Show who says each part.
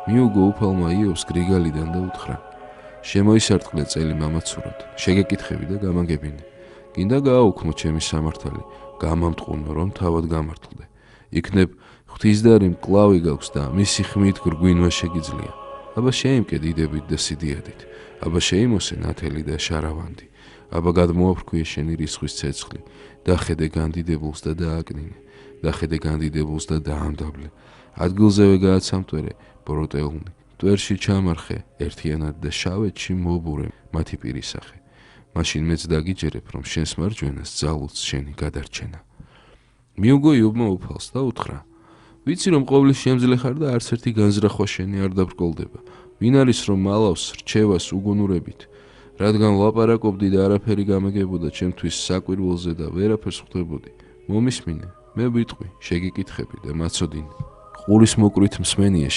Speaker 1: მიუგო უფალმა იობს გრიგალიდან და უთხრა: შემოისარტყლე წელი მამაცურად, შეგეკითხები და გამაგებინე. გინდა გააუქმო ჩემი სამართალი, გამამტყუნო რომ თავად გამართლდე. იქნებ ღვთისდარი მკლავი გაქვს და მისი ხმით გრგვინვა შეგიძლია. აბა შეიმკე დიდებით და სიდიადით, აბა შეიმოსე ნათელი და შარავანდი, აბა გადმოაფრქვიე შენი რისხვის ცეცხლი, დახედე განდიდებულს და დააკნინე, დახედე განდიდებულს და დაამდაბლე. ადგილზევე გააცამტვერე ბროტეულნი, მტვერში ჩამარხე ერთიანად და შავეთში მობურე მათი პირისახე. მაშინ მეც დაგიჯერებ, რომ შენს მარჯვენას ძალუც შენი გადარჩენა. მიუგო იობმა უფალს და უთხრა: ვიცი რომ ყოვლის შემძლე ხარ და არც ერთი განზრახვა შენი არ დაბრკოლდება. ვინ არის რომ მალავს რჩევას უგუნურებით, რადგან ლაპარაკობდი და არაფერი გამეგებოდა ჩემთვის საკვირველზე და ვერაფერს ხვდებოდი. მომისმინე, მე ვიტყვი, შეგიკითხები და მაცოდინე. ყურის მოკვრით მსმენია